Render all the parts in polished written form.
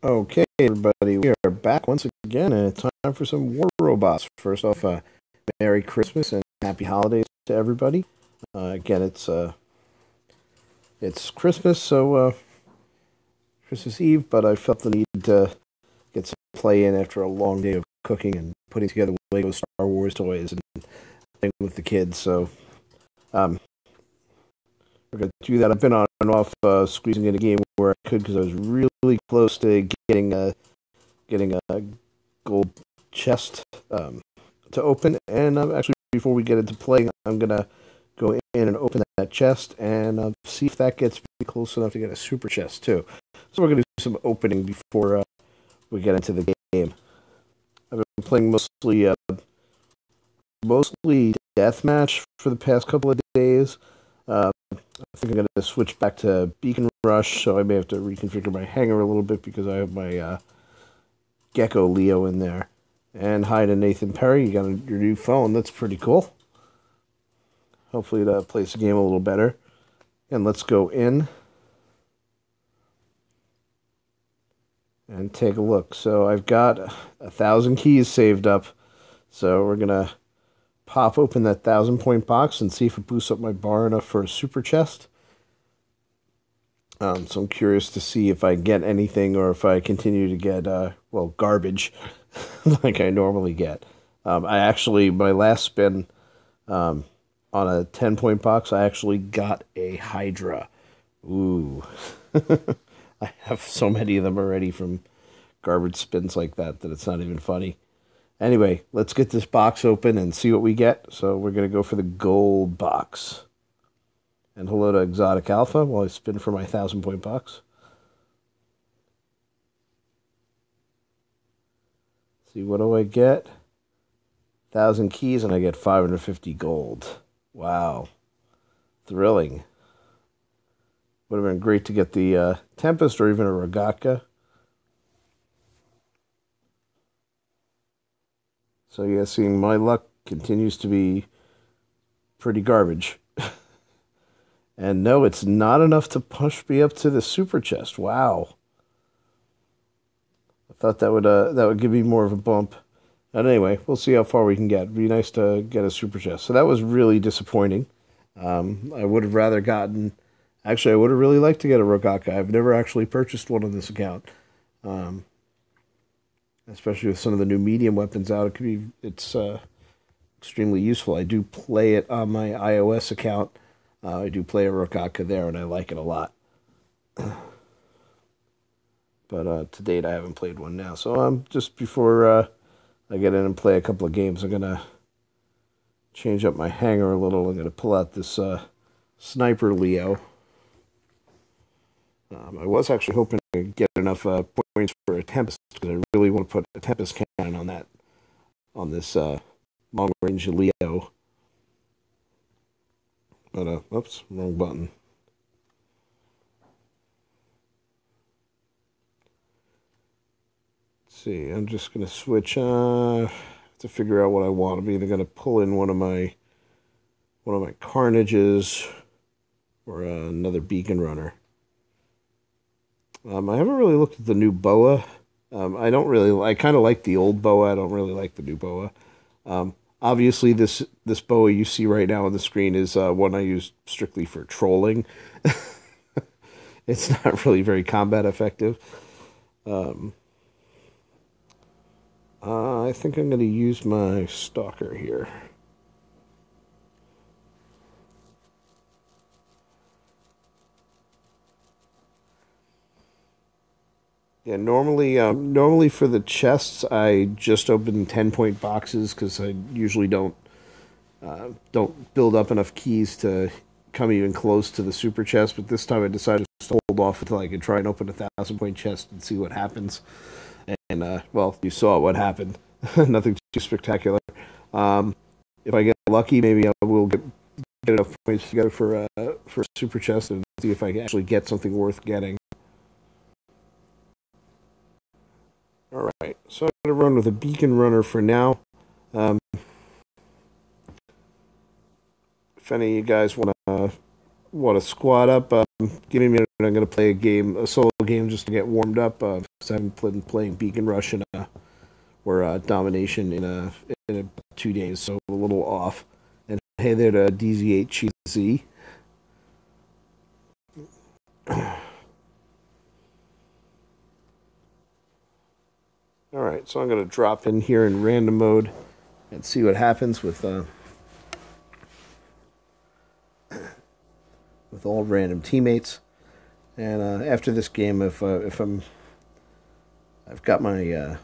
Okay, everybody, we are back once again, and it's time for some War Robots. First off, Merry Christmas and Happy Holidays to everybody. Again, it's Christmas, so Christmas Eve, but I felt the need to get some play in after a long day of cooking and putting together Lego Star Wars toys and playing with the kids. So um, we're going to do that. I've been on and off squeezing in a game where I could because I was really close to getting a gold chest to open. And actually, before we get into playing, I'm gonna go in and open that chest and see if that gets me close enough to get a super chest too. So we're gonna do some opening before we get into the game. I've been playing mostly deathmatch for the past couple of days. I think I'm going to switch back to Beacon Rush, so I may have to reconfigure my hanger a little bit because I have my Gecko Leo in there. And hi to Nathan Perry, you got your new phone, that's pretty cool. Hopefully it plays the game a little better. And let's go in and take a look. So I've got 1,000 keys saved up, so we're going to pop open that 1,000-point box and see if it boosts up my bar enough for a super chest. So I'm curious to see if I get anything or if I continue to get, garbage like I normally get. My last spin on a 10-point box, I actually got a Hydra. Ooh. I have so many of them already from garbage spins like that it's not even funny. Anyway, let's get this box open and see what we get. So we're going to go for the gold box. And hello to Exotic Alpha while I spin for my 1,000-point box. See, what do I get? 1,000 keys and I get 550 gold. Wow. Thrilling. Would have been great to get the Tempest or even a Rogaka. So yeah, seeing my luck continues to be pretty garbage. And no, it's not enough to push me up to the super chest. Wow. I thought that would give me more of a bump. But anyway, we'll see how far we can get. It'd be nice to get a super chest. So that was really disappointing. I would have rather gotten... Actually, I would have really liked to get a Rogaka. I've never actually purchased one on this account. Especially with some of the new medium weapons out, it's extremely useful. I do play it on my iOS account. I do play a Rogaka there, and I like it a lot. But to date, I haven't played one now. So just before I get in and play a couple of games, I'm going to change up my hanger a little. I'm going to pull out this Sniper Leo. I was actually hoping to get enough points for a Tempest, because I really want to put a Tempest cannon on this long-range Leo. But, oops, wrong button. Let's see, I'm just going to switch to figure out what I want. I'm either going to pull in one of my Carnages or another Beacon Runner. I haven't really looked at the new Boa. I kind of like the old Boa. I don't really like the new Boa. Obviously, this Boa you see right now on the screen is one I use strictly for trolling. It's not really very combat effective. I think I'm going to use my Stalker here. Yeah, normally for the chests, I just open 10-point boxes because I usually don't build up enough keys to come even close to the super chest. But this time I decided to hold off until I could try and open a 1,000-point chest and see what happens. And well, you saw what happened. Nothing too spectacular. If I get lucky, maybe I will get enough points together for a super chest and see if I can actually get something worth getting. All right, so I'm going to run with a Beacon Runner for now. If any of you guys want to squad up, give me a minute. I'm going to play a solo game just to get warmed up. because I've been playing Beacon Rush or Domination in 2 days, so a little off. And hey there to DZ8GZ. All right, so I'm going to drop in here in random mode and see what happens with all random teammates. And after this game, if I've got my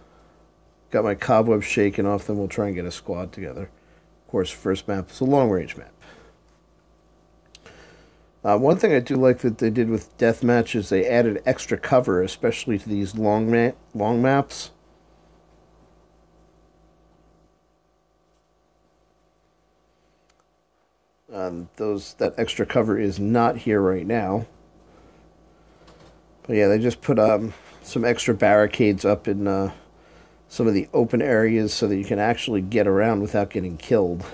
cobwebs shaken off, then we'll try and get a squad together. Of course, first map is a long range map. One thing I do like that they did with deathmatch is they added extra cover, especially to these long maps. That extra cover is not here right now. But yeah, they just put some extra barricades up in some of the open areas so that you can actually get around without getting killed.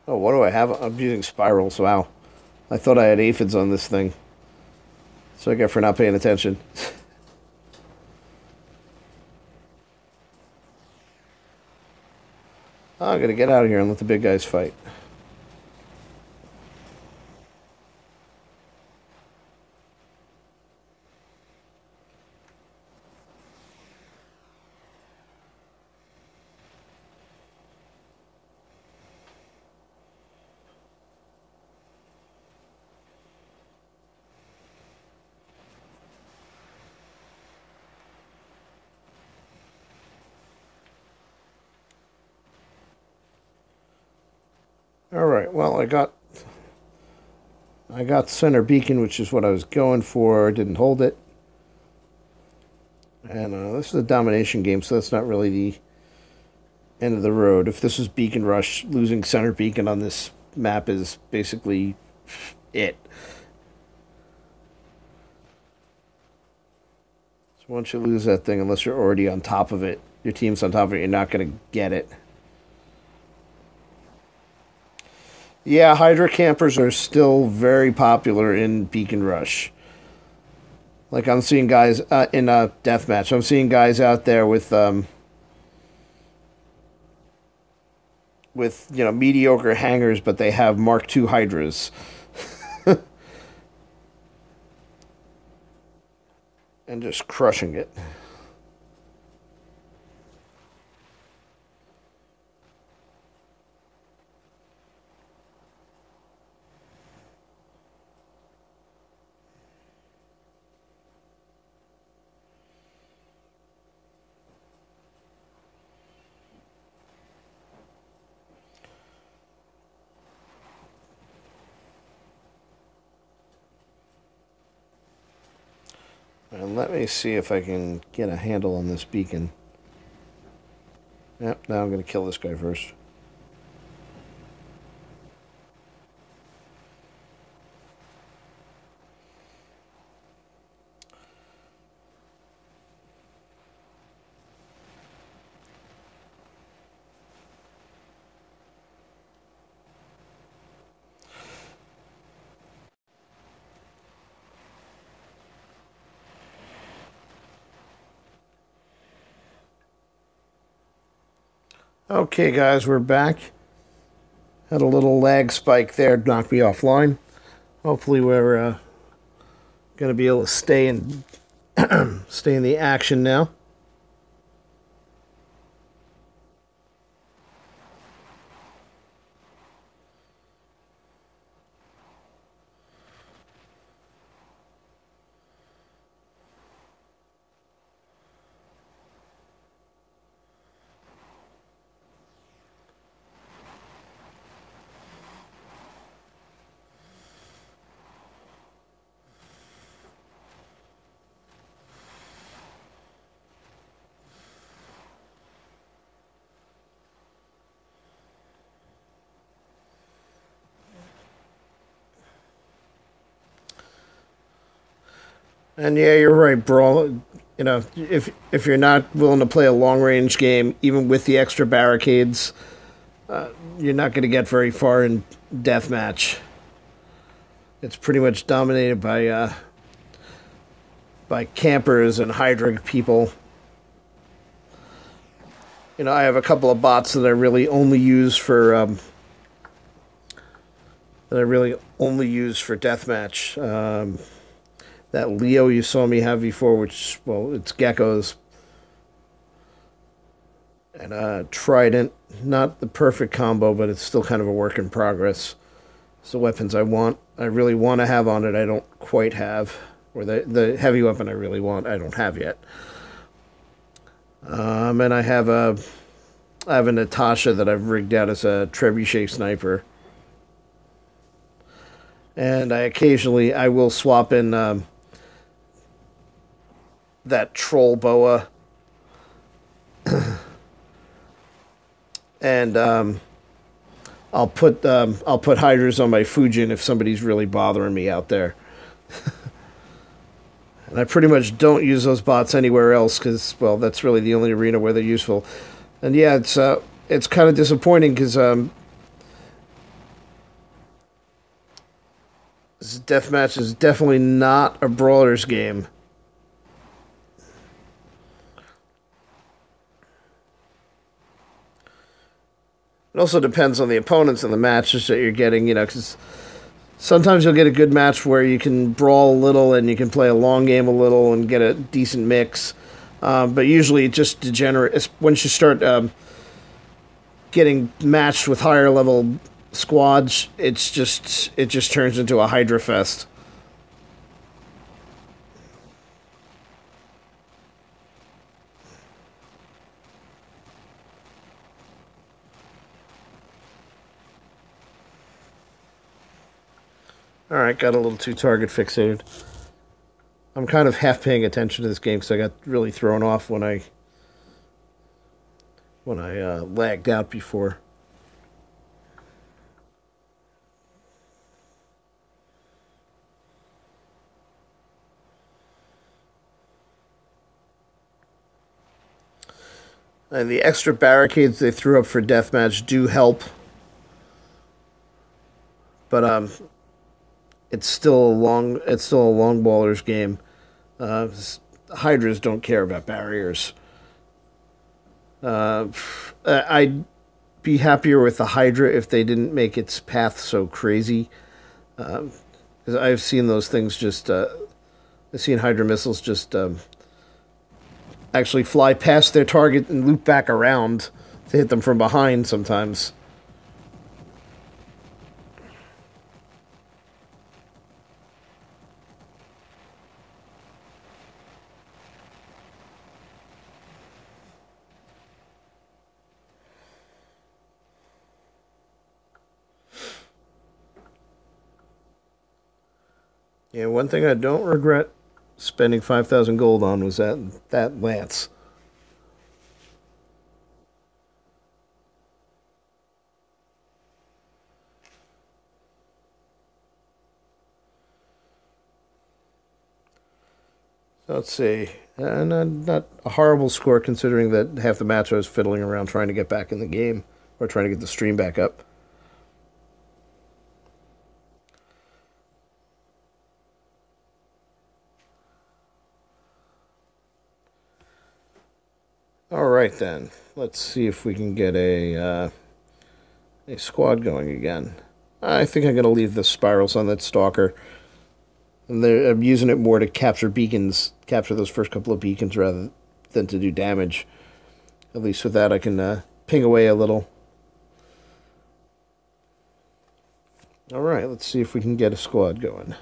Oh, what do I have? I'm using spirals. Wow. I thought I had aphids on this thing. So I get for not paying attention. I'm going to get out of here and let the big guys fight. All right. Well, I got center beacon, which is what I was going for. Didn't hold it. And this is a domination game, so that's not really the end of the road. If this was Beacon Rush, losing center beacon on this map is basically it. So once you lose that thing, unless you're already on top of it, your team's on top of it, you're not going to get it. Yeah, Hydra campers are still very popular in Beacon Rush. Like I'm seeing guys in a deathmatch. I'm seeing guys out there with mediocre hangers, but they have Mark II Hydras. And just crushing it. And let me see if I can get a handle on this beacon. Yep, now I'm going to kill this guy first. Okay, guys, we're back. Had a little lag spike there, knocked me offline. Hopefully, we're going to be able to stay in the action now. And yeah, you're right, Brawl. You know, if you're not willing to play a long range game, even with the extra barricades, you're not going to get very far in deathmatch. It's pretty much dominated by campers and Hydra people. You know, I have a couple of bots that I really only use for deathmatch. That Leo you saw me have before, which, well, it's geckos, and Trident. Not the perfect combo, but it's still kind of a work in progress. It's the weapons I really want to have on it. I don't quite have, or the heavy weapon I really want, I don't have yet. And I have a Natasha that I've rigged out as a trebuchet sniper, and I will swap in that troll boa, and I'll put hydras on my Fujin if somebody's really bothering me out there. And I pretty much don't use those bots anywhere else because, well, that's really the only arena where they're useful. And yeah, it's kind of disappointing because this deathmatch is definitely not a brawler's game. It also depends on the opponents and the matches that you're getting, you know, because sometimes you'll get a good match where you can brawl a little and you can play a long game a little and get a decent mix. But usually it just degenerates once you start getting matched with higher level squads. It just turns into a Hydra fest. All right, got a little too target fixated. I'm kind of half paying attention to this game because I got really thrown off when I lagged out before. And the extra barricades they threw up for deathmatch do help, but it's still a long baller's game. Uh, Hydras don't care about barriers. Uh, I'd be happier with the Hydra if they didn't make its path so crazy. I've seen those things just. I've seen Hydra missiles just actually fly past their target and loop back around to hit them from behind sometimes. Yeah, one thing I don't regret spending 5,000 gold on was that lance. So let's see. Not a horrible score considering that half the match I was fiddling around trying to get back in the game or trying to get the stream back up. All right then. Let's see if we can get a squad going again. I think I'm going to leave the spirals on that stalker. And I'm using it more to capture beacons, capture those first couple of beacons rather than to do damage. At least with that, I can ping away a little. All right, let's see if we can get a squad going.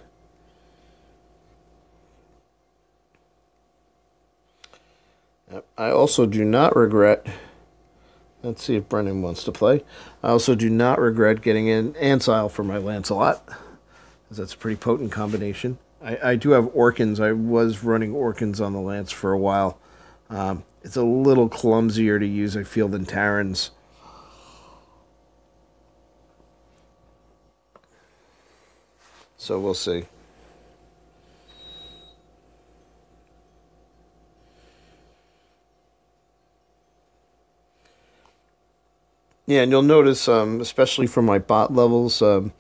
I also do not regret. Let's see if Brennan wants to play. I also do not regret getting in Ansile for my Lancelot, because that's a pretty potent combination. I do have Orkans. I was running Orkans on the Lance for a while. It's a little clumsier to use, I feel, than Terrans. So we'll see. Yeah, and you'll notice, especially from my bot levels, um,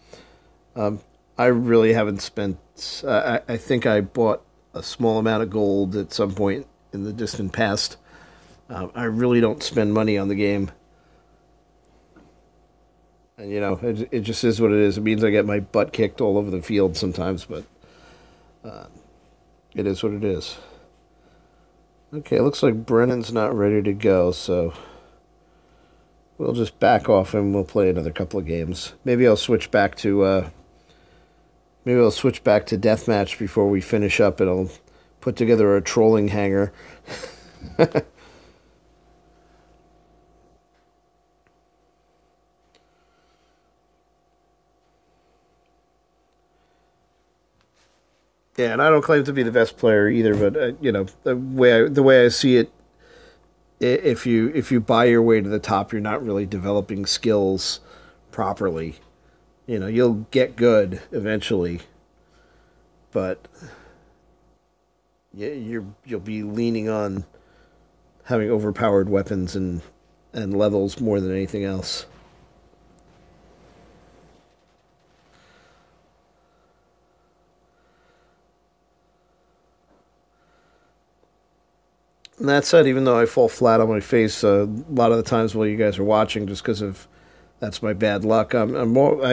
I really haven't spent. I think I bought a small amount of gold at some point in the distant past. I really don't spend money on the game, and it just is what it is. It means I get my butt kicked all over the field sometimes, but it is what it is. Okay, it looks like Brennan's not ready to go, so we'll just back off and we'll play another couple of games. Maybe I'll switch back to deathmatch before we finish up, and I'll put together a trolling hanger. Yeah, and I don't claim to be the best player either, but the way I see it, if you buy your way to the top, you're not really developing skills properly. You'll get good eventually, but you'll be leaning on having overpowered weapons and levels more than anything else. And that said, even though I fall flat on my face a lot of the times while you guys are watching, just because of that's my bad luck, I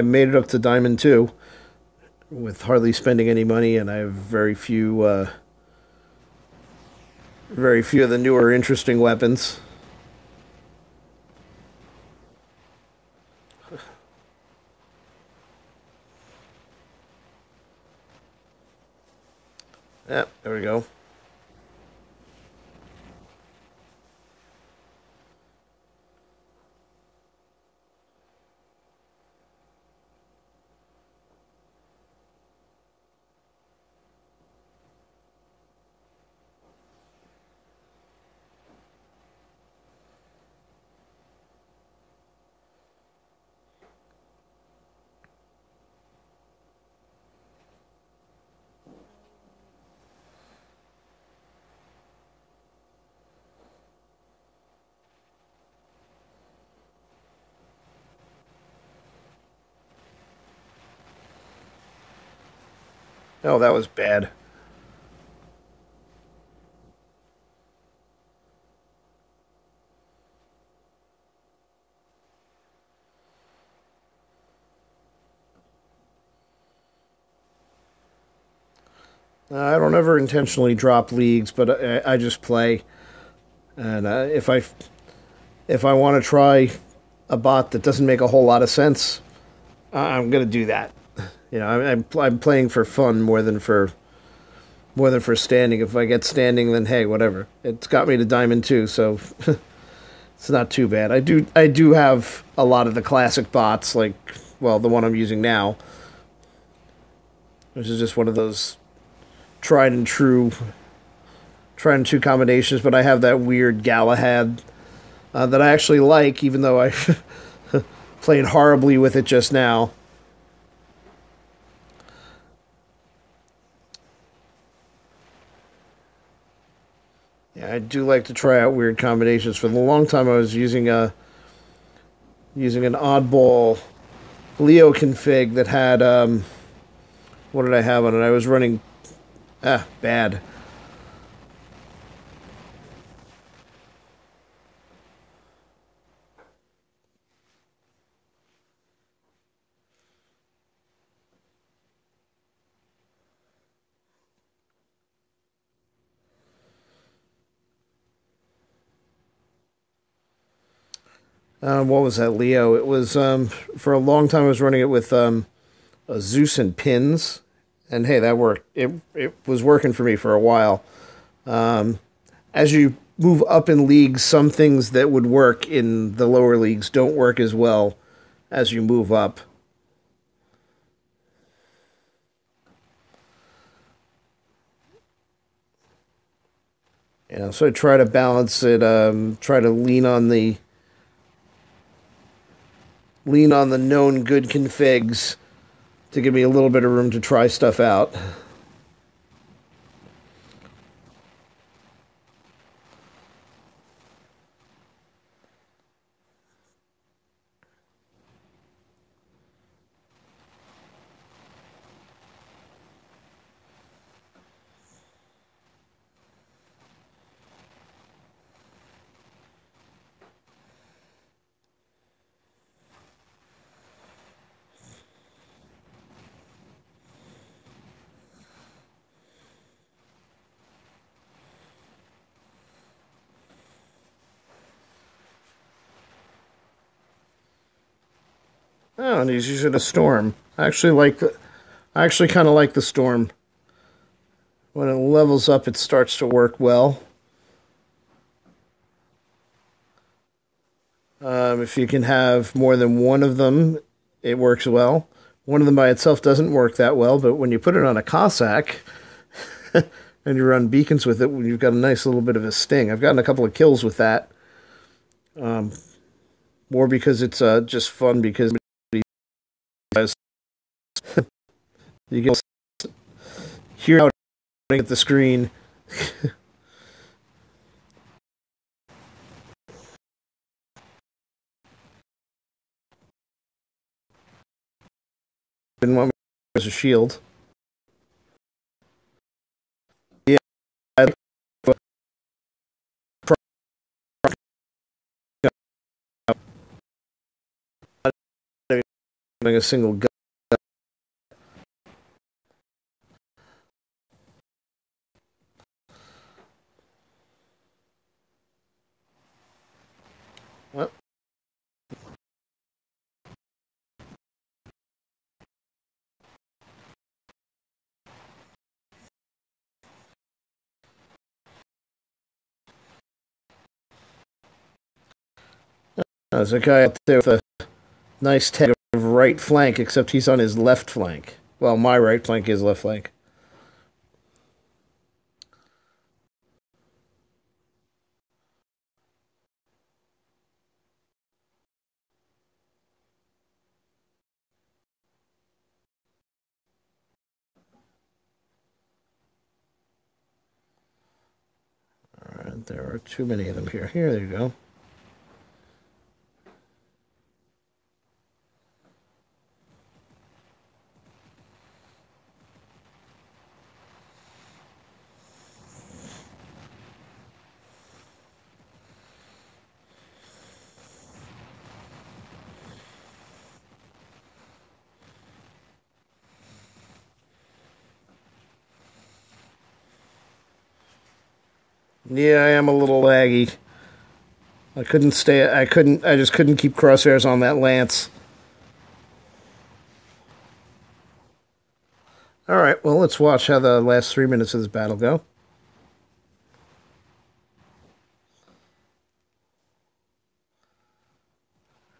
made it up to Diamond 2 with hardly spending any money, and I have very few of the newer interesting weapons. Yep, there we go. Oh, that was bad. I don't ever intentionally drop leagues, but I just play. And if I want to try a bot that doesn't make a whole lot of sense, I'm gonna do that. I'm playing for fun more than for standing. If I get standing, then hey, whatever. It's got me to Diamond 2, so it's not too bad. I do have a lot of the classic bots, like the one I'm using now, which is just one of those tried and true tried and true combinations. But I have that weird Galahad that I actually like, even though I played horribly with it just now. Yeah, I do like to try out weird combinations. For a long time, I was using an oddball Leo config that had what did I have on it? I was running bad. What was that Leo? It was for a long time I was running it with a Zeus and pins, and hey, that worked. It was working for me for a while. As you move up in leagues, some things that would work in the lower leagues don't work as well as you move up. So I try to balance it. Try to lean on the known good configs to give me a little bit of room to try stuff out. Oh, and he's using a storm. I actually kind of like the storm. When it levels up, it starts to work well. If you can have more than one of them, it works well. One of them by itself doesn't work that well, but when you put it on a Cossack and you run beacons with it, you've got a nice little bit of a sting. I've gotten a couple of kills with that. More because it's just fun because you can hear out at the screen. Didn't want me as a shield. Yeah, I having a single gun. Well, there's a guy up there with a nice tag of right flank, except he's on his left flank. Well, my right flank is left flank. All right, there are too many of them here. Here you go. Yeah, I am a little laggy. I couldn't stay. I couldn't. I just couldn't keep crosshairs on that lance. All right. Well, let's watch how the last 3 minutes of this battle go.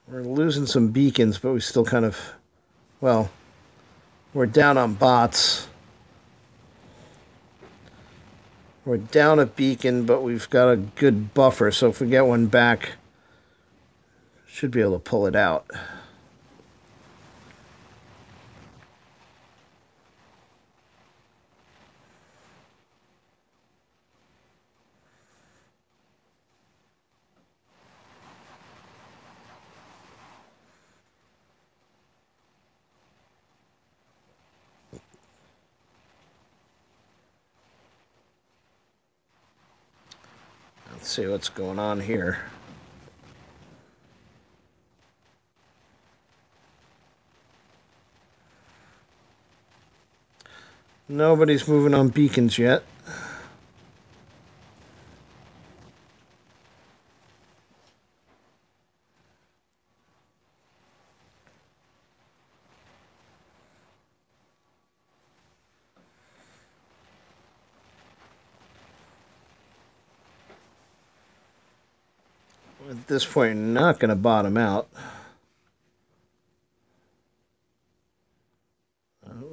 We're losing some beacons, but we still kind of. Well, we're down on bots. We're down a beacon, but we've got a good buffer, so if we get one back, should be able to pull it out. Let's see what's going on here. Nobody's moving on beacons yet. At this point, not going to bottom out.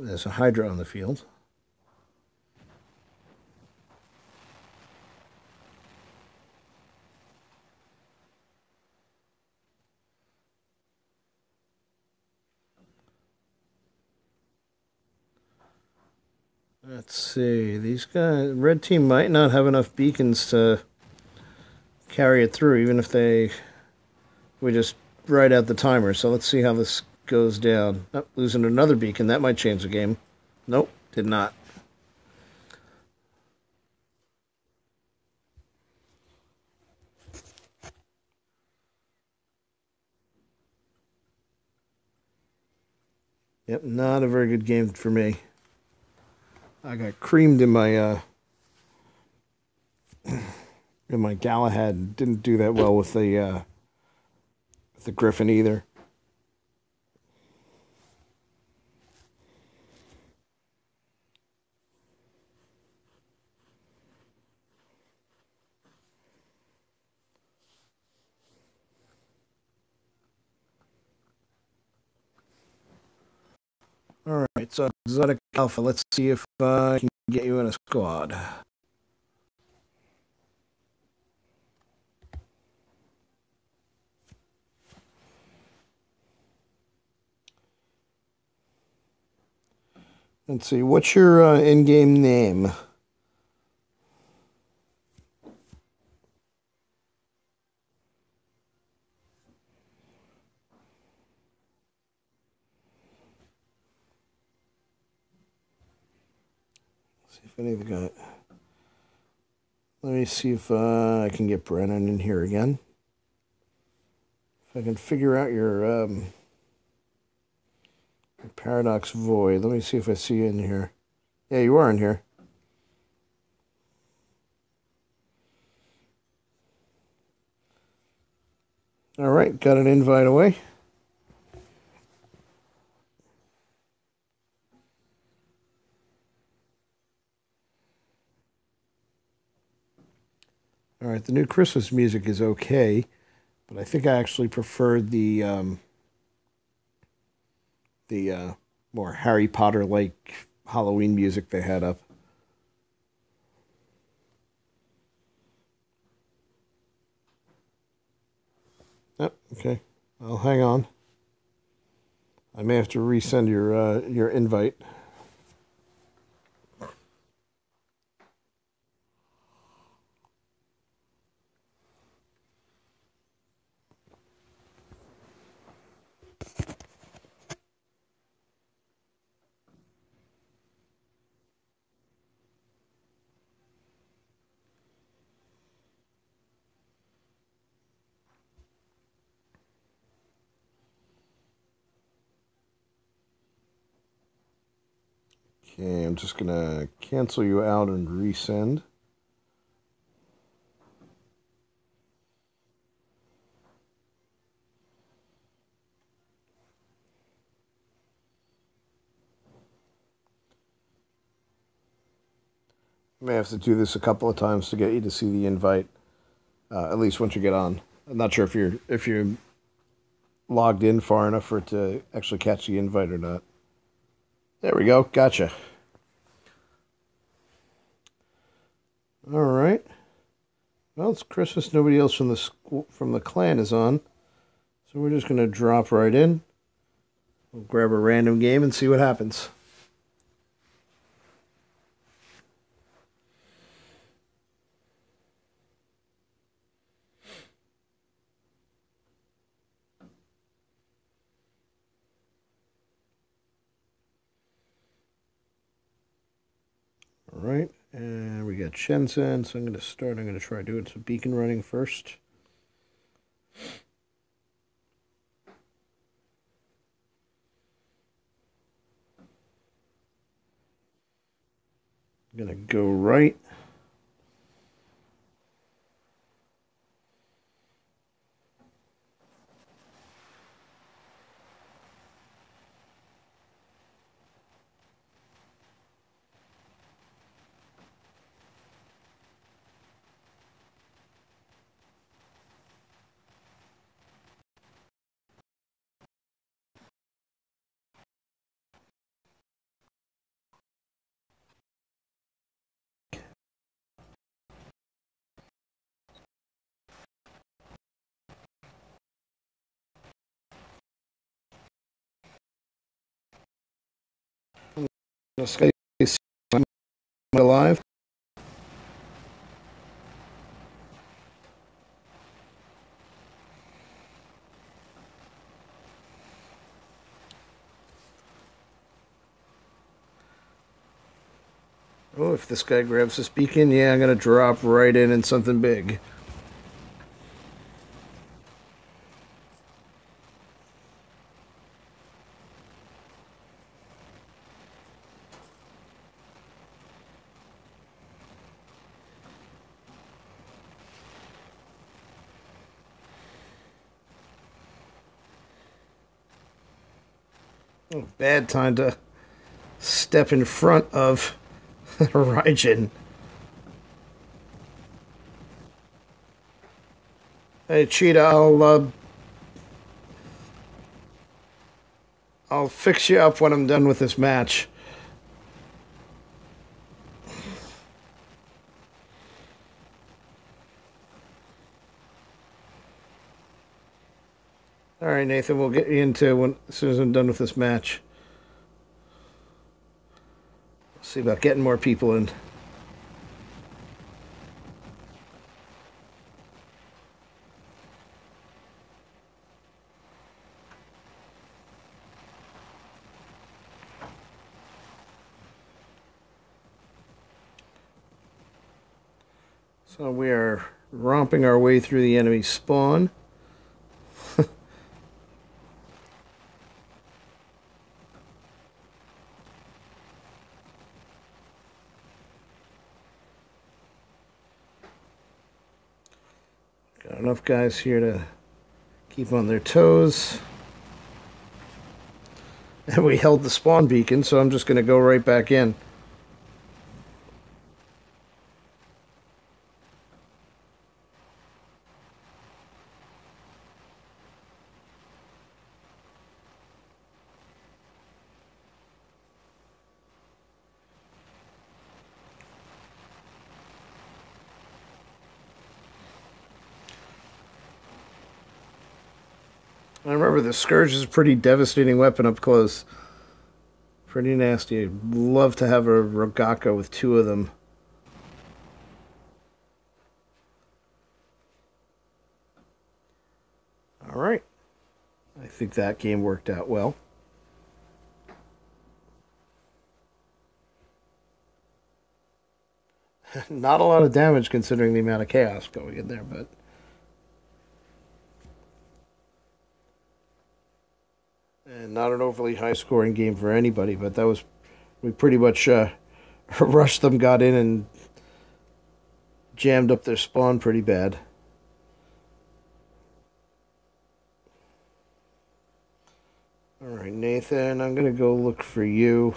There's a Hydra on the field. Let's see. These guys, red team might not have enough beacons to carry it through, even if we just write out the timer. So let's see how this goes down. Oh, losing another beacon. That might change the game. Nope, did not. Yep, not a very good game for me. I got creamed in my Galahad. Didn't do that well with the Griffin either. Alright, so Exotic Alpha, let's see if I can get you in a squad. Let's see, what's your in-game name? Let's see if any of the guys... Let me see if I can get Brennan in here again. If I can figure out your Paradox Void. Let me see if I see you in here. Yeah, you are in here. All right, got an invite away. All right, the new Christmas music is okay, but I think I actually preferred the more Harry Potter-like Halloween music they had up. Yep, okay. I'll hang on. I may have to resend your invite. Okay, I'm just gonna cancel you out and resend. I may have to do this a couple of times to get you to see the invite, at least once you get on. I'm not sure if you're logged in far enough for it to actually catch the invite or not. There we go. Gotcha. All right. Well, it's Christmas. Nobody else from the clan is on, so we're just gonna drop right in. We'll grab a random game and see what happens. All right, and we got Shenzhen, so I'm going to try doing some beacon running first. I'm going to go right. This guy is alive. Oh, if this guy grabs this beacon, yeah, I'm going to drop right in something big. Oh, bad time to step in front of Raijin. Hey, Cheetah, I'll I'll fix you up when I'm done with this match. All right, Nathan, we'll get you into when as soon as I'm done with this match. See about getting more people in. So we are romping our way through the enemy spawn. Got enough guys here to keep on their toes. And we held the spawn beacon, so I'm just going to go right back in. I remember the Scourge is a pretty devastating weapon up close. Pretty nasty. I'd love to have a Rogaka with two of them. Alright. I think that game worked out well. Not a lot of damage considering the amount of chaos going in there, but... And not an overly high-scoring game for anybody, but that was... We pretty much rushed them, got in, and jammed up their spawn pretty bad. Alright, Nathan, I'm going to go look for you.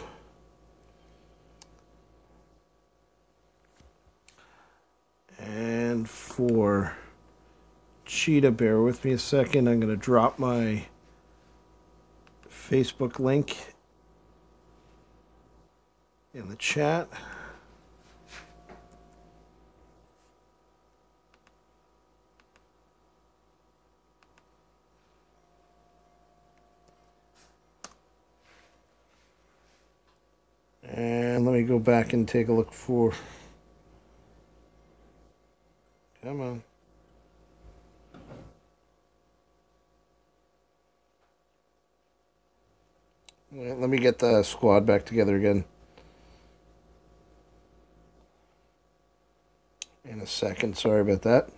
And for Cheetah, bear with me a second. I'm going to drop my Facebook link in the chat. And let me go back and take a look for... Come on. Wait, let me get the squad back together again. In a second, sorry about that.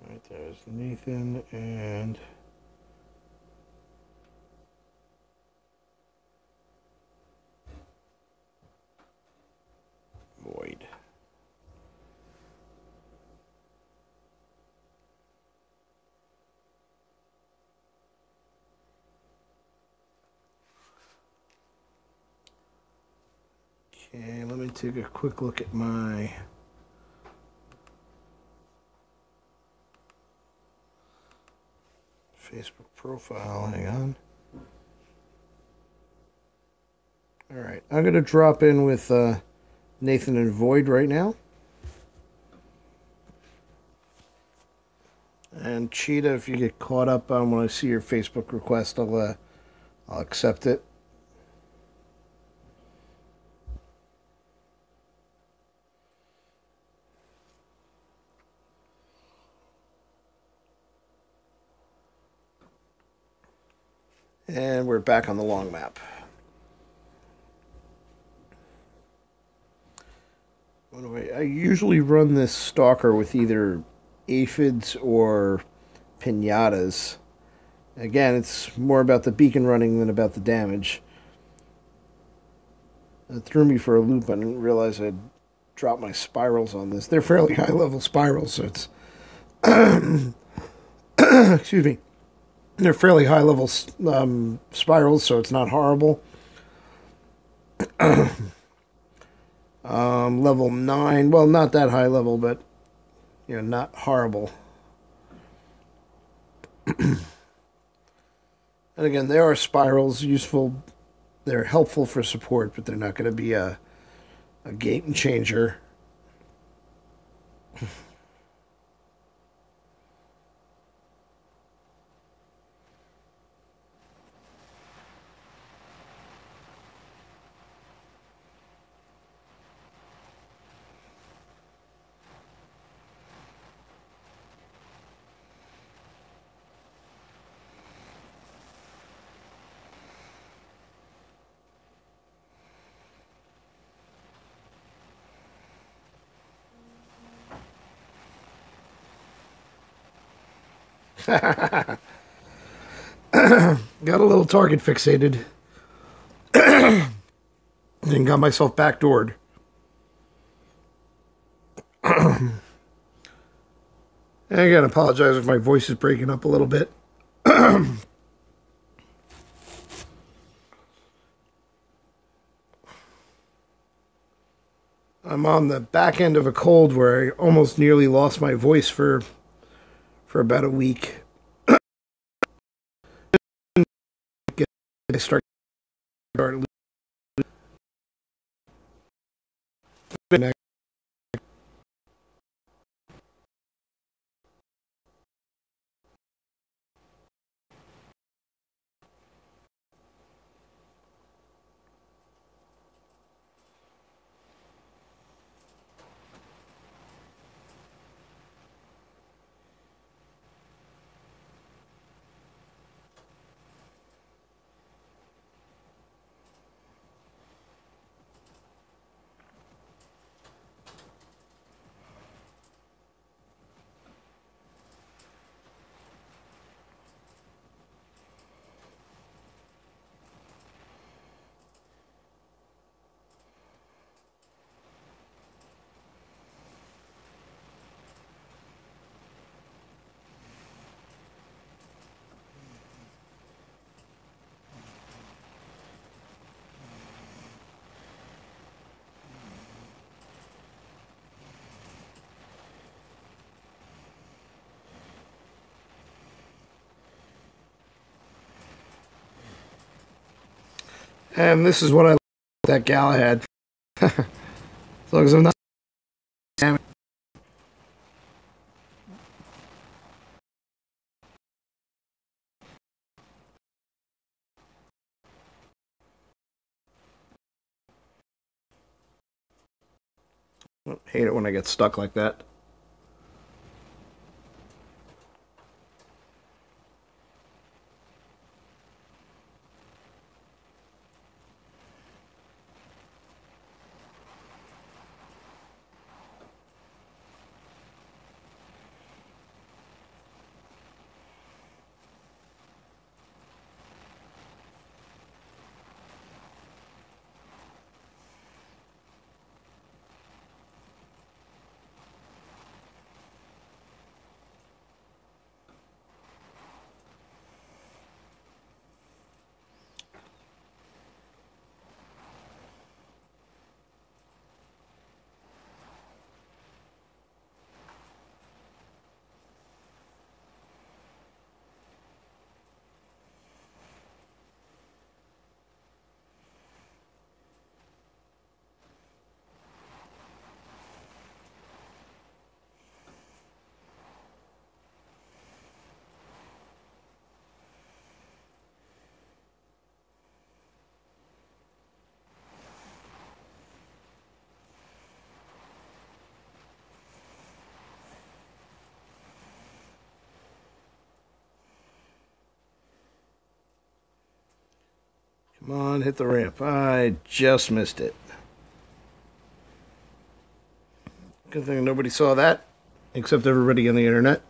Right, there's Nathan and... Void. Okay, let me take a quick look at my Facebook profile. Hang on. All right, I'm going to drop in with Nathan and Void right now. And Cheetah, if you get caught up on when I see your Facebook request, I'll accept it. And we're back on the long map. I usually run this Stalker with either aphids or pinatas. Again, it's more about the beacon running than about the damage. It threw me for a loop. I didn't realize I'd dropped my spirals on this. They're fairly high level spirals, so it's Excuse me. They're fairly high level spirals, so it's not horrible. Level 9, well, not that high level, but not horrible. And again, there are spirals useful. They're helpful for support, but they're not going to be a game changer. Got a little target fixated and got myself backdoored. And again, apologize if my voice is breaking up a little bit. I'm on the back end of a cold where I almost nearly lost my voice for about a week. I start and this is what I like that Galahad. As long as I'm not. I hate it when I get stuck like that. Come on, hit the ramp. I just missed it. Good thing nobody saw that, except everybody on the internet.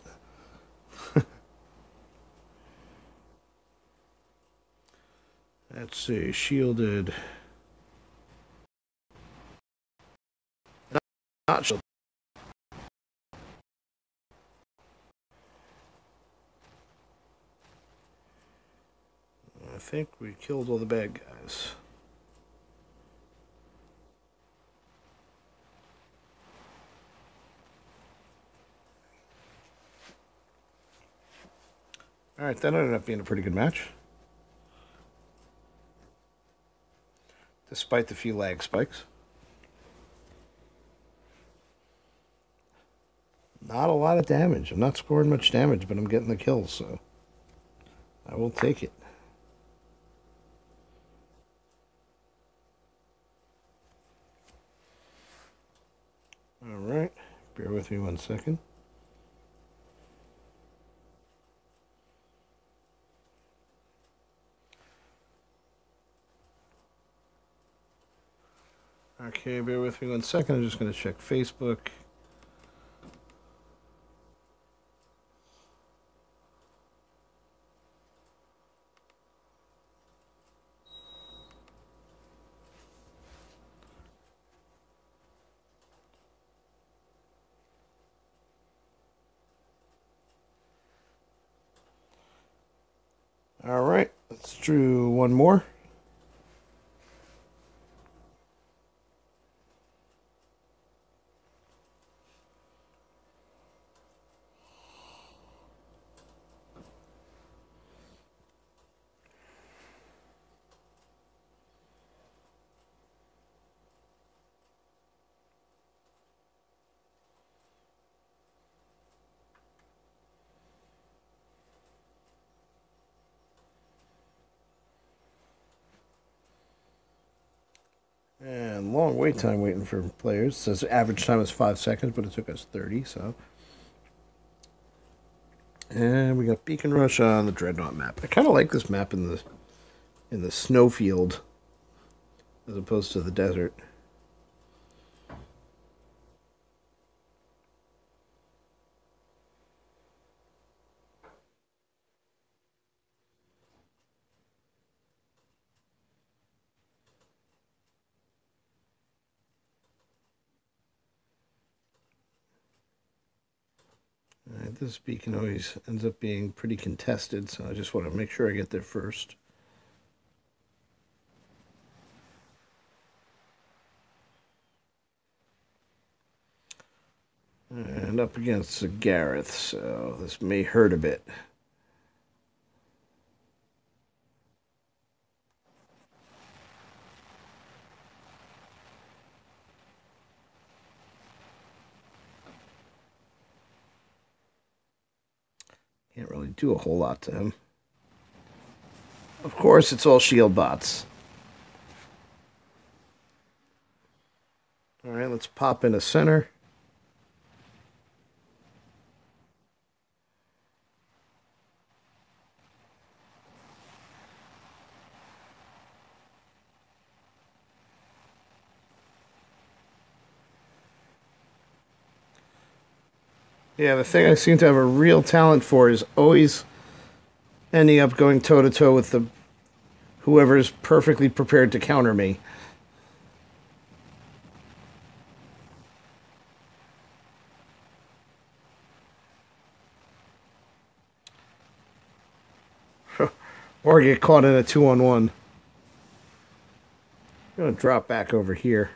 Let's see, shielded. Not shielded. think we killed all the bad guys. Alright, that ended up being a pretty good match. Despite the few lag spikes. Not a lot of damage. I'm not scoring much damage, but I'm getting the kills, so I will take it. Alright, bear with me 1 second. Okay, bear with me 1 second. I'm just going to check Facebook. All right, let's do one more. And long wait time waiting for players. It says average time is 5 seconds, but it took us 30, so. And we got Beacon Rush on the Dreadnought map. I kind of like this map in the snowfield as opposed to the desert. This beacon always ends up being pretty contested, so I just want to make sure I get there first. And up against the Gareth, so this may hurt a bit. Can't really do a whole lot to him. Of course, it's all shield bots. All right, let's pop in a center. Yeah, the thing I seem to have a real talent for is always ending up going toe-to-toe with the whoever's perfectly prepared to counter me. Or get caught in a 2-on-1. I'm going to drop back over here.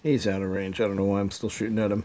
He's out of range. I don't know why I'm still shooting at him.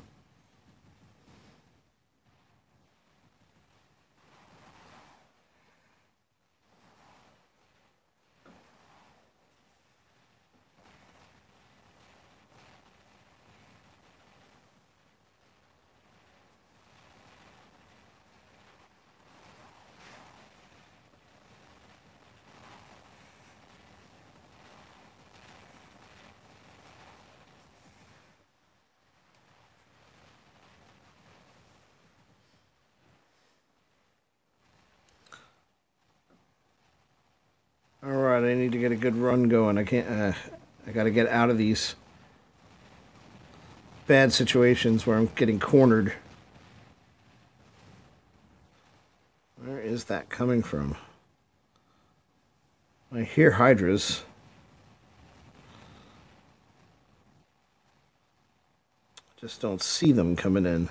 All right, I need to get a good run going. I can't. I got to get out of these bad situations where I'm getting cornered. Where is that coming from? I hear hydras. Just don't see them coming in.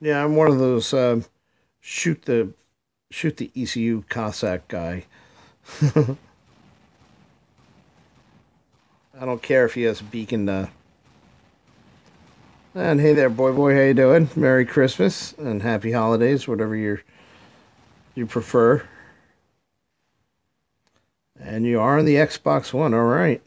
Yeah, I'm one of those shoot the shoot the ECU Cossack guy. I don't care if he has a beacon. And hey there, boy, how you doing? Merry Christmas and Happy Holidays, whatever you prefer. And you are on the Xbox One, all right.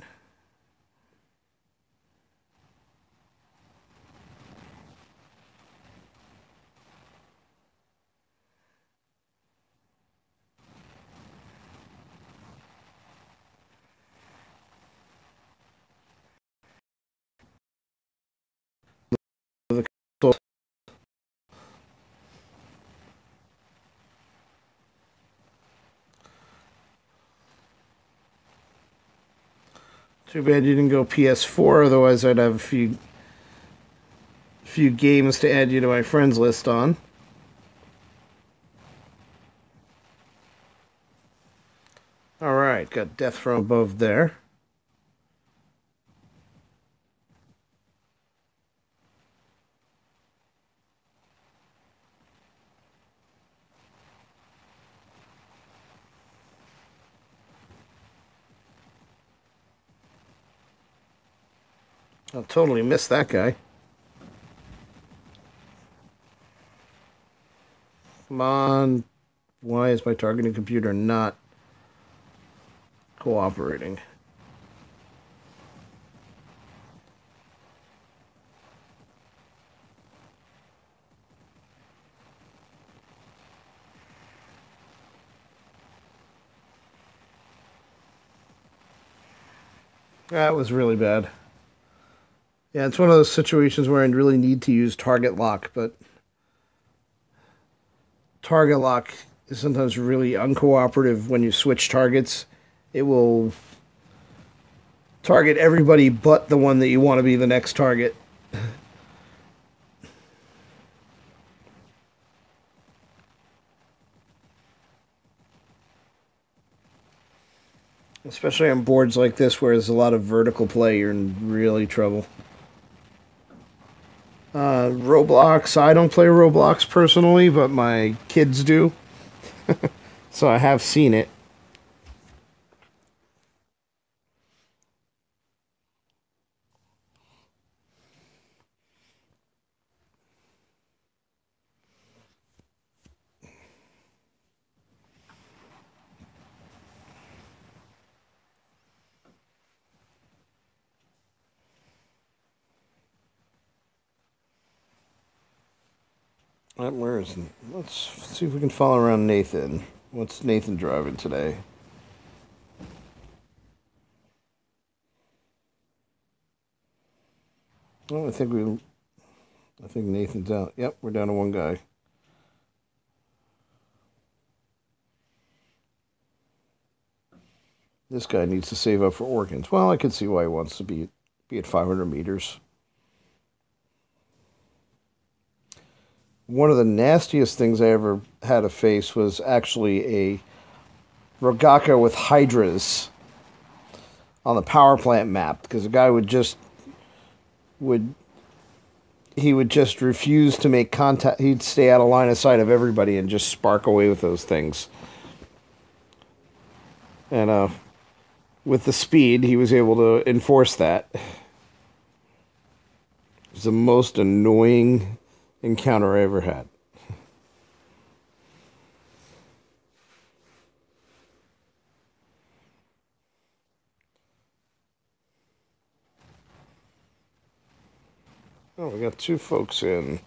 Too bad you didn't go PS4, otherwise I'd have a few games to add you to my friends list on. All right, got Death from Above there. I totally missed that guy. Come on. Why is my targeting computer not cooperating? That was really bad. Yeah, it's one of those situations where I really need to use target lock, but target lock is sometimes really uncooperative when you switch targets. It will target everybody but the one that you want to be the next target. Especially on boards like this where there's a lot of vertical play, you're in really trouble. Roblox, I don't play Roblox personally, but my kids do. So I have seen it. Where is Let's see if we can follow around Nathan. What's Nathan driving today? Well, I think Nathan's out. Yep, we're down to one guy. This guy needs to save up for organs. Well, I can see why he wants to be at 500 meters. One of the nastiest things I ever had to face was actually a Rogaka with hydras on the power plant map because the guy would he would just refuse to make contact. He'd stay out of line of sight of everybody and just spark away with those things. And with the speed, he was able to enforce that. It was the most annoying encounter I ever had. Oh, we got two folks in.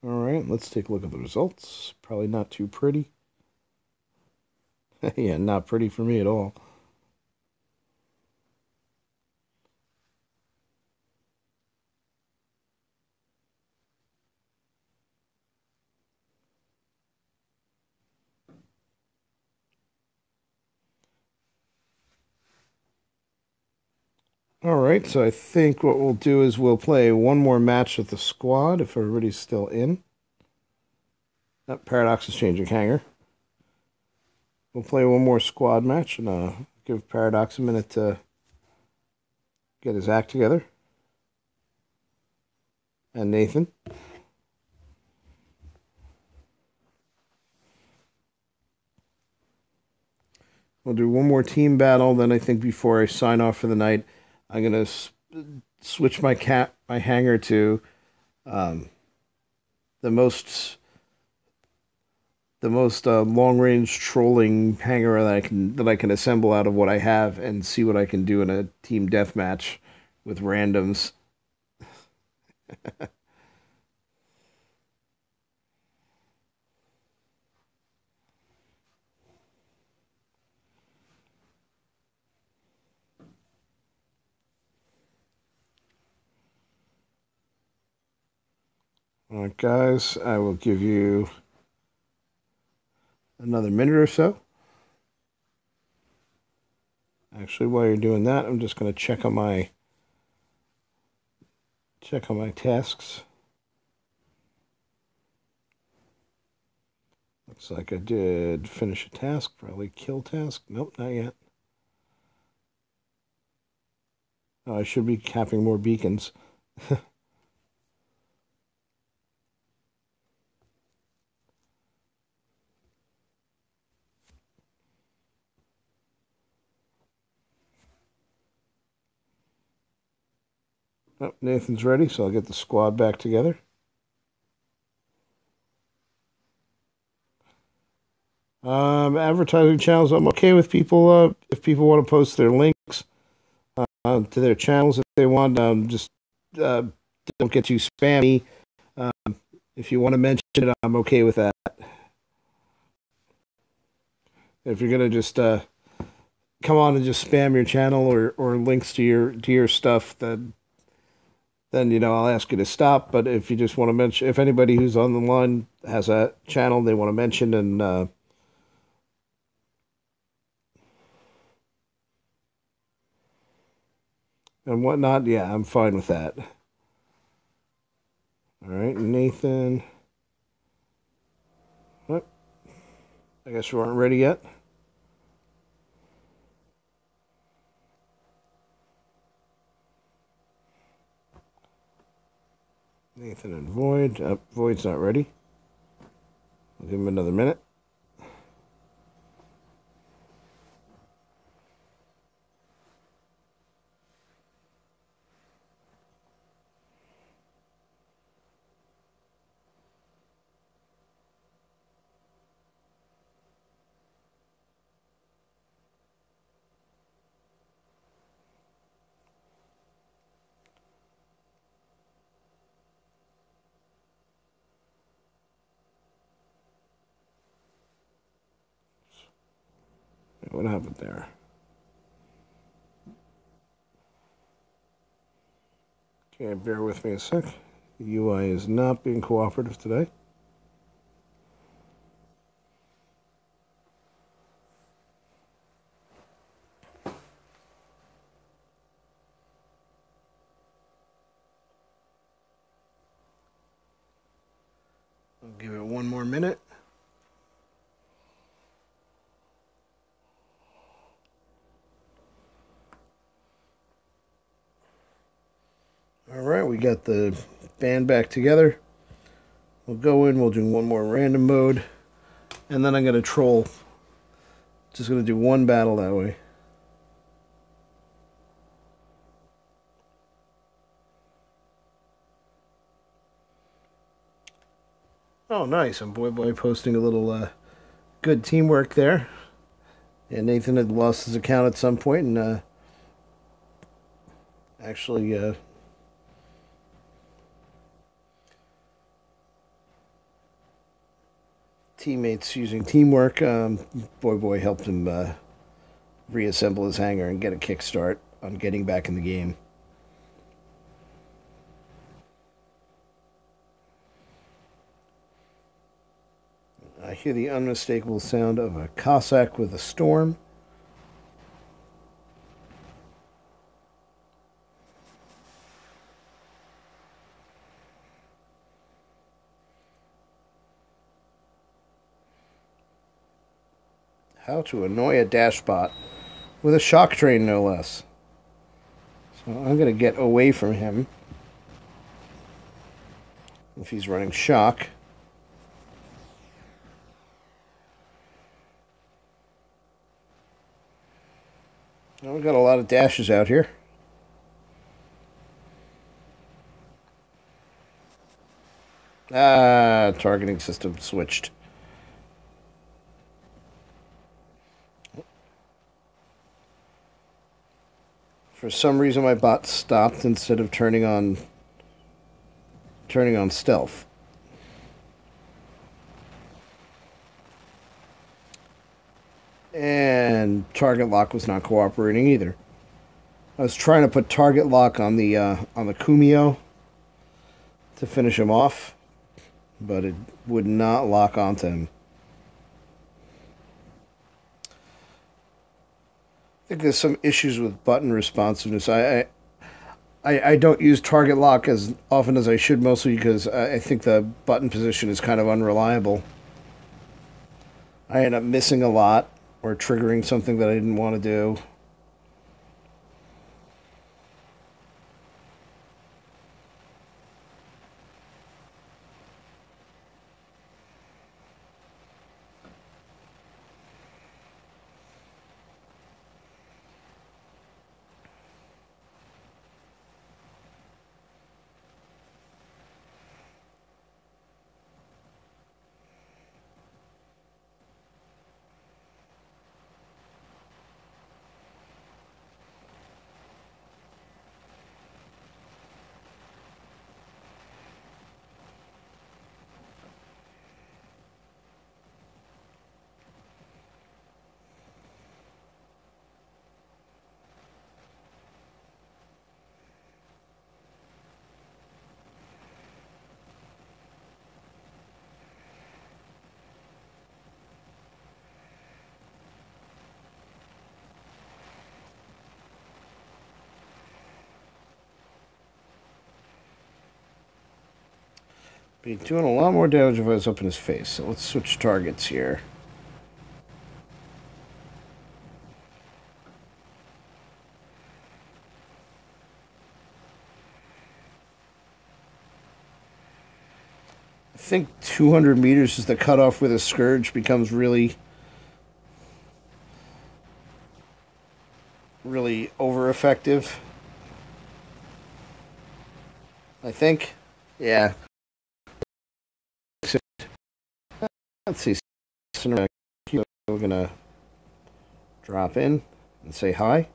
All right, let's take a look at the results. Probably not too pretty. Yeah, not pretty for me at all. All right, so I think what we'll do is we'll play one more match with the squad if everybody's still in. Paradox is changing hanger. We'll play one more squad match and give Paradox a minute to get his act together. And Nathan. We'll do one more team battle. Then I think before I sign off for the night, I'm gonna switch my hanger to um, the most long range trolling hanger that I can assemble out of what I have and see what I can do in a team deathmatch with randoms. All right, guys, I will give you another minute or so. Actually, while you're doing that, I'm just going to check on my tasks. Looks like I did finish a task, probably kill task. Nope, not yet. Oh, I should be capping more beacons. Oh, Nathan's ready, so I'll get the squad back together. Advertising channels, I'm okay with people, if people want to post their links to their channels if they want. Just don't get too spammy. Um, if you want to mention it, I'm okay with that. If you're gonna just come on and just spam your channel or links to your stuff, then I'll ask you to stop. But if you just want to mention, if anybody who's on the line has a channel they want to mention and whatnot, yeah, I'm fine with that. All right, Nathan. Oh, I guess we aren't ready yet. Nathan and Void. Void's not ready. I'll give him another minute. What happened there? Okay, bear with me a sec. The UI is not being cooperative today. I'll give it one more minute. All right, we got the band back together. We'll go in, we'll do one more random mode, and then I'm going to troll. Just going to do one battle that way. Oh, nice. And Boy posting a little good teamwork there. And Nathan had lost his account at some point and actually teammates using teamwork. Boy helped him reassemble his hangar and get a kickstart on getting back in the game. I hear the unmistakable sound of a Cossack with a storm. How to annoy a dashbot with a shock train, no less. So I'm going to get away from him if he's running shock. Well, we've got a lot of dashes out here. Targeting system switched. For some reason, my bot stopped instead of turning on stealth. And target lock was not cooperating either. I was trying to put target lock on the Kumio to finish him off, but it would not lock onto him. I think there's some issues with button responsiveness. I don't use target lock as often as I should, mostly because I think the button position is kind of unreliable. I end up missing a lot or triggering something that I didn't want to do. Be doing a lot more damage if I was up in his face. So let's switch targets here. I think 200 meters is the cutoff where the Scourge becomes really over effective. I think. Yeah. Let's see. We're gonna drop in and say hi.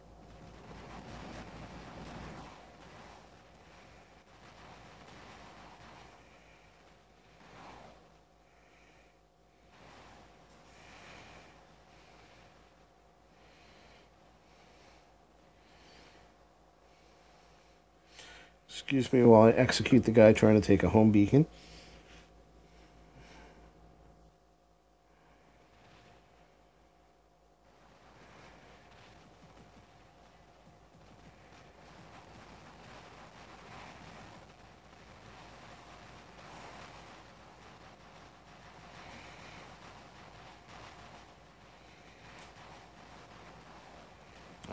Excuse me while I execute the guy trying to take a home beacon.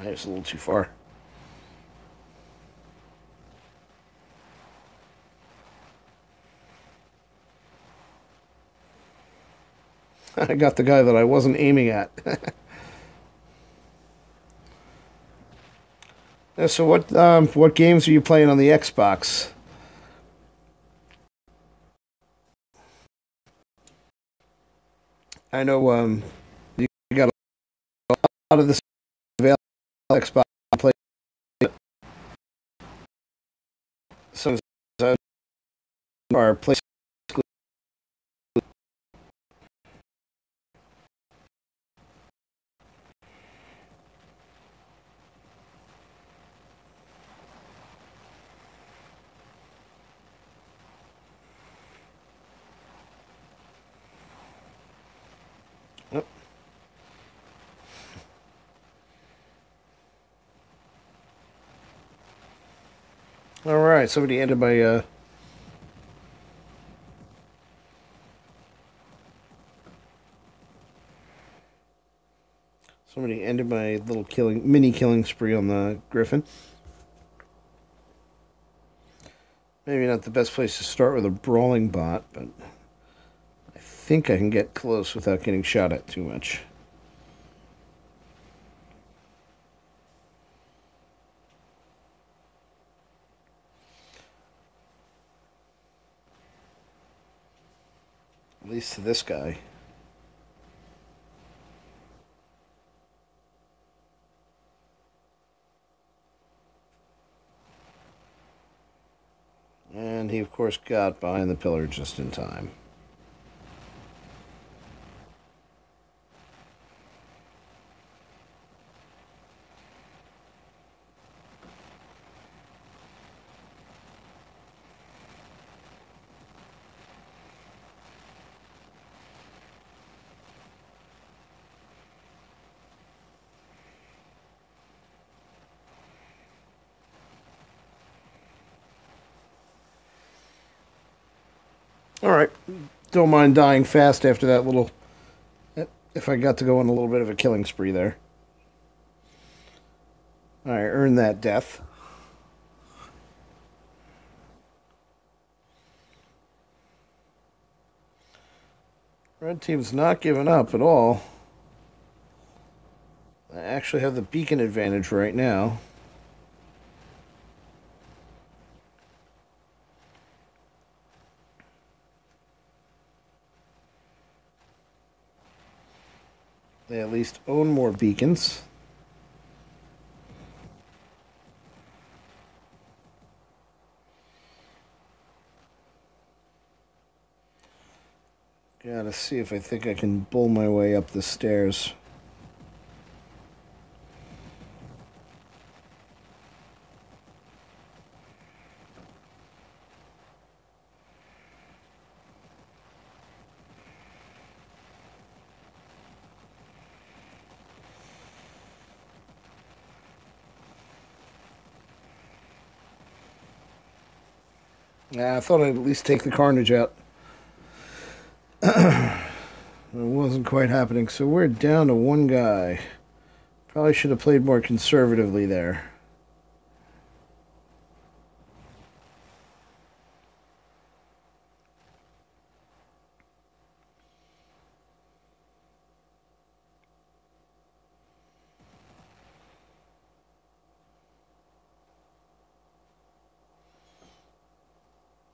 It's a little too far. I got the guy that I wasn't aiming at. So what games are you playing on the Xbox? I know you got a lot of this available Xbox play. Some are play All right, somebody ended my little mini killing spree on the Griffin. Maybe not the best place to start with a brawling bot, but I think I can get close without getting shot at too much. At least to this guy. And he, of course, got behind the pillar just in time. All right. Don't mind dying fast after that little... If I got to go on a little bit of a killing spree there. All right, earned that death. Red team's not giving up at all. I actually have the beacon advantage right now. They at least own more beacons. Gotta see if I think I can bull my way up the stairs. Yeah, I thought I'd at least take the carnage out. It wasn't quite happening, so we're down to one guy. Probably should have played more conservatively there.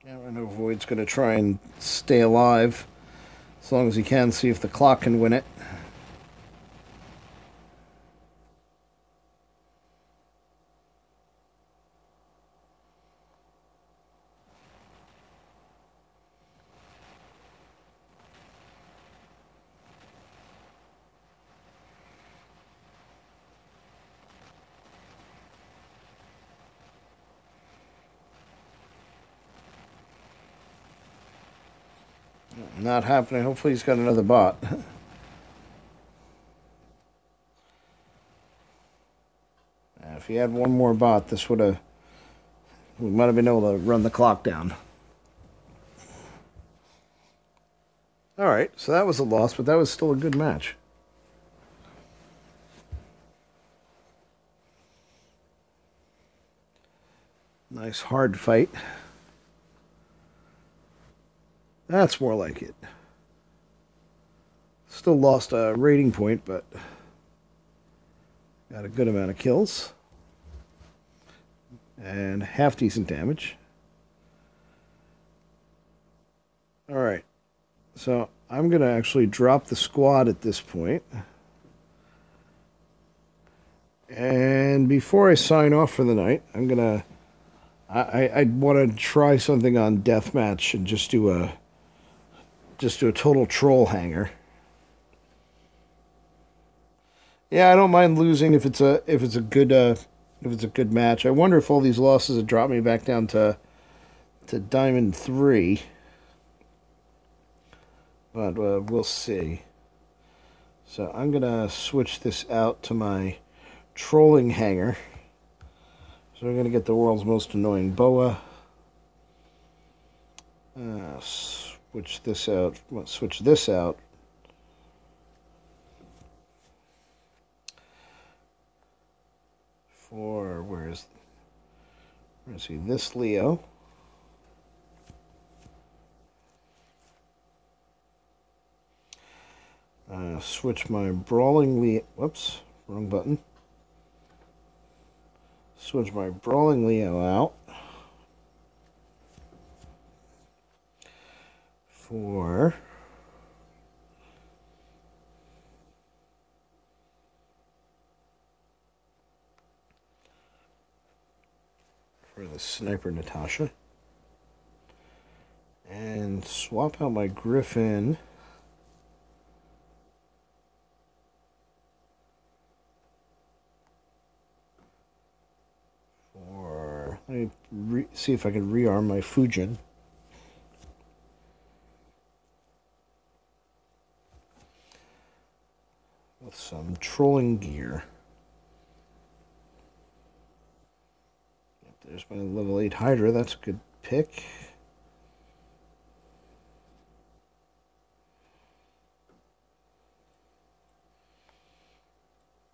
Yeah, I know Void's going to try and stay alive as long as he can, see if the clock can win it. Not happening. Hopefully he's got another bot. If he had one more bot, this would have... We might have been able to run the clock down. Alright, so that was a loss, but that was still a good match. Nice hard fight. That's more like it. Still lost a rating point, but got a good amount of kills. And half decent damage. Alright. So I'm going to actually drop the squad at this point. And before I sign off for the night, I'm going to... I want to try something on Deathmatch and just do a total troll hanger. Yeah, I don't mind losing if it's a good match. I wonder if all these losses have dropped me back down to Diamond 3. But we'll see. So I'm gonna switch this out to my trolling hanger. So we're going to get the world's most annoying boa. Switch this out. Switch this out. For, we're going to see this Leo. Switch my Brawling Leo. Whoops, wrong button. Switch my Brawling Leo out for the Sniper Natasha. And swap out my Griffin for... Let me see if I can rearm my Fujin. With some trolling gear. There's my level 8 Hydra. That's a good pick.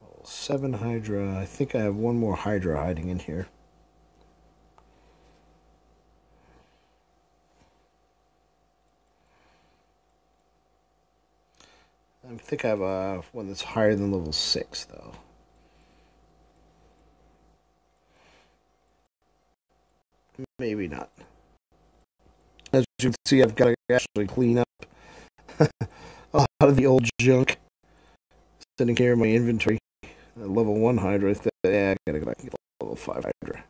Level 7 Hydra. I think I have one more Hydra hiding in here. I think I have one that's higher than level 6, though. Maybe not. As you can see, I've got to actually clean up a lot of the old junk sitting here in my inventory. Level 1 Hydra. Yeah, I gotta go back and get level 5 Hydra.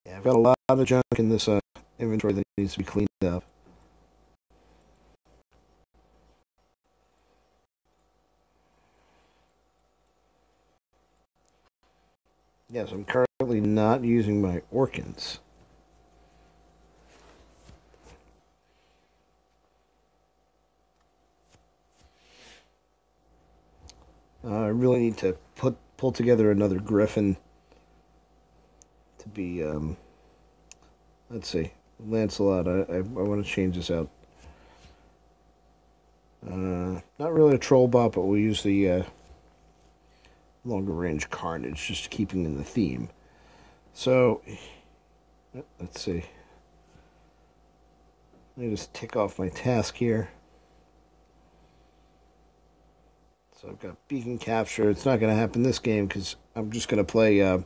Yeah, I've got a lot of junk in this inventory that needs to be cleaned up. Yes, I'm currently not using my Orkins. I really need to pull together another Griffin to be, let's see, Lancelot. I want to change this out. Not really a troll bot, but we'll use the longer range Carnage, just keeping in the theme. So, let's see. Let me just tick off my task here. So I've got beacon capture. It's not going to happen this game because I'm just going to play. I'm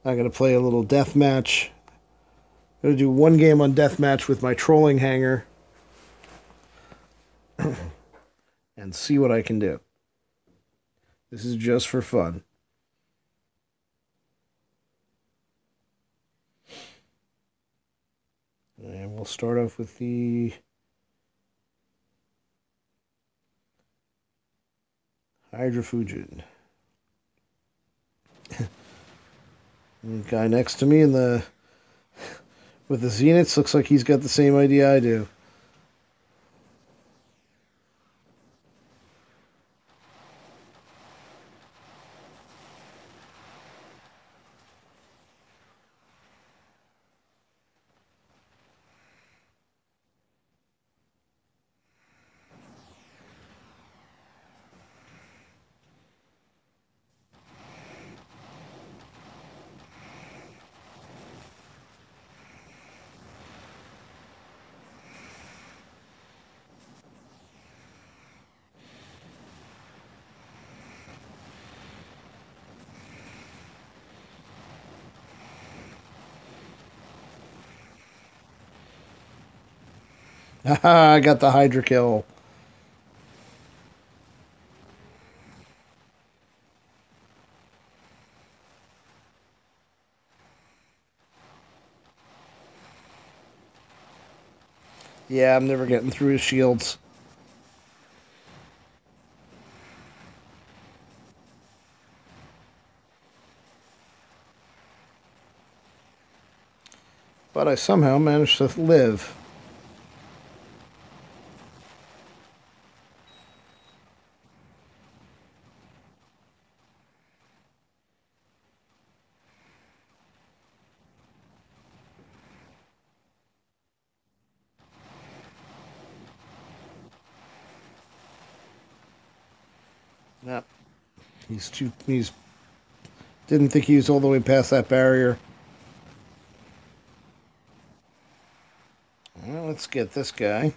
going to play a little deathmatch. I'm going to do one game on deathmatch with my trolling hanger and see what I can do. This is just for fun. And we'll start off with the Hydra Fujin. The guy next to me in the with the Zeniths looks like he's got the same idea I do. Haha, I got the Hydra kill. Yeah, I'm never getting through his shields. But I somehow managed to live. Yep. He's didn't think he was all the way past that barrier. Well, let's get this guy.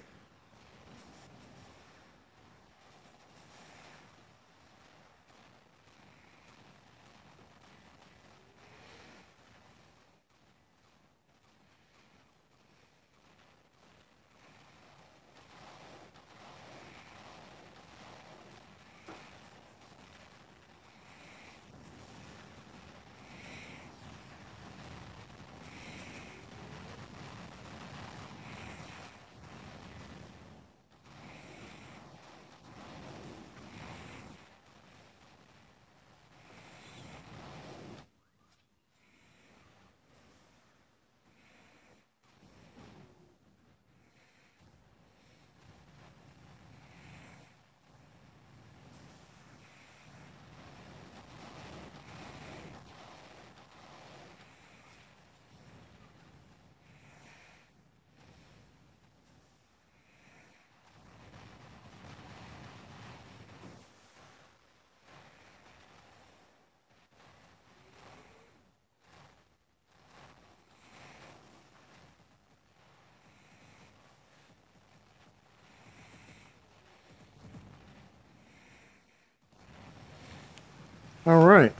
All right.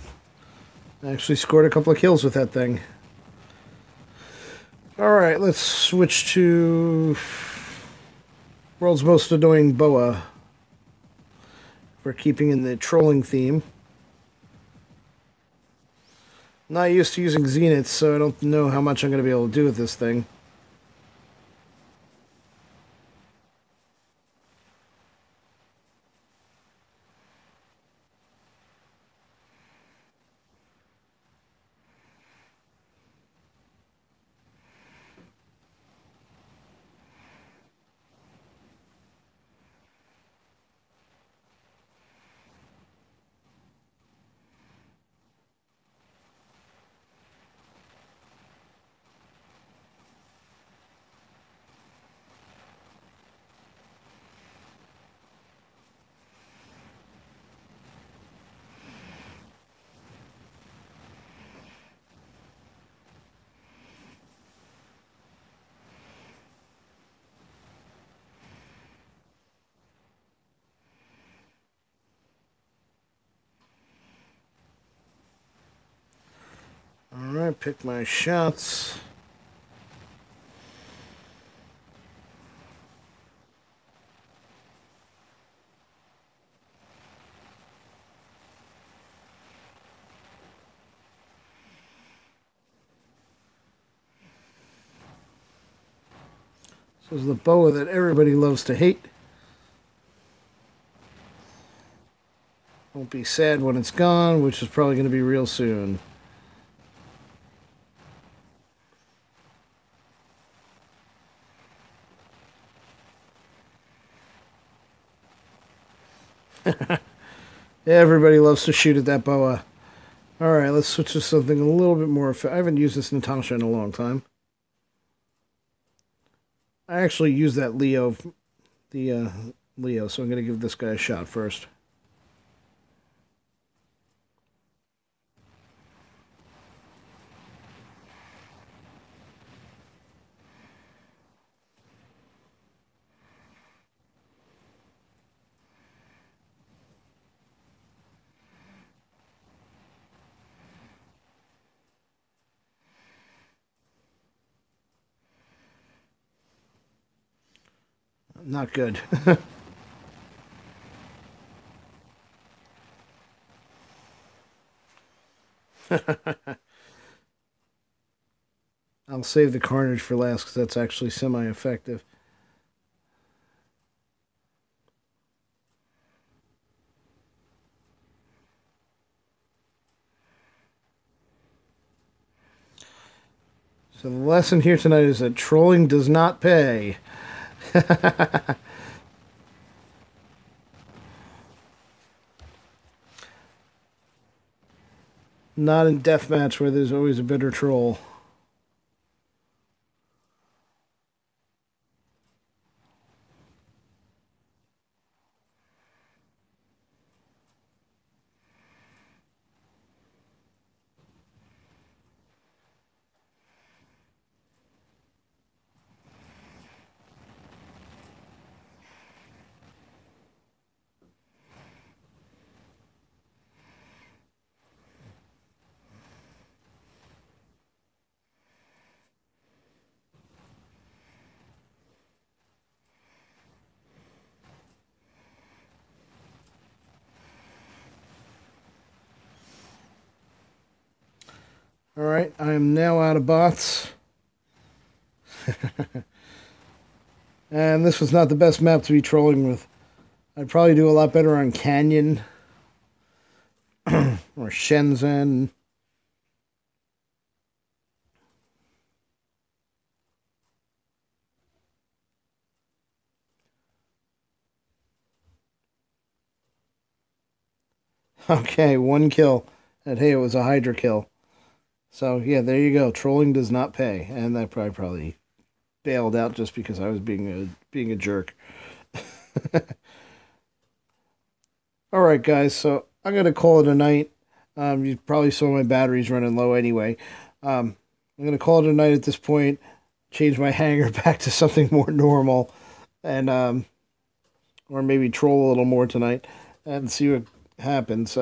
I actually scored a couple of kills with that thing. All right, let's switch to World's Most Annoying Boa. We're keeping in the trolling theme. Not used to using Zeniths, so I don't know how much I'm going to be able to do with this thing. All right, pick my shots. This is the boa that everybody loves to hate. Won't be sad when it's gone, which is probably going to be real soon. Everybody loves to shoot at that boa. All right, let's switch to something a little bit more. I haven't used this Natasha in a long time. I actually used that Leo, Leo, so I'm going to give this guy a shot first. Not good. I'll save the carnage for last because that's actually semi-effective. So the lesson here tonight is that trolling does not pay. Not in deathmatch where there's always a bitter troll. Alright, I am now out of bots. And this was not the best map to be trolling with. I'd probably do a lot better on Canyon. Or Shenzhen. Okay, 1 kill. And hey, it was a Hydra kill. So yeah, there you go. Trolling does not pay. And I probably bailed out just because I was being a jerk. Alright guys, so I'm gonna call it a night. You probably saw my batteries running low anyway. I'm gonna call it a night at this point. Change my hanger back to something more normal, and or maybe troll a little more tonight and see what happens.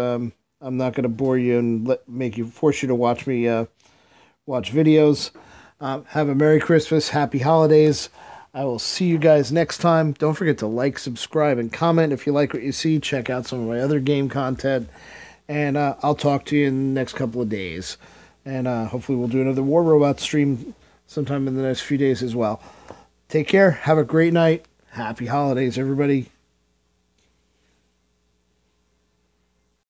I'm not gonna bore you and force you to watch me watch videos. Have a Merry Christmas, Happy Holidays. I will see you guys next time. Don't forget to like, subscribe, and comment if you like what you see. Check out some of my other game content. And I'll talk to you in the next couple of days. And hopefully we'll do another War Robot stream sometime in the next few days as well. Take care. Have a great night. Happy holidays, everybody.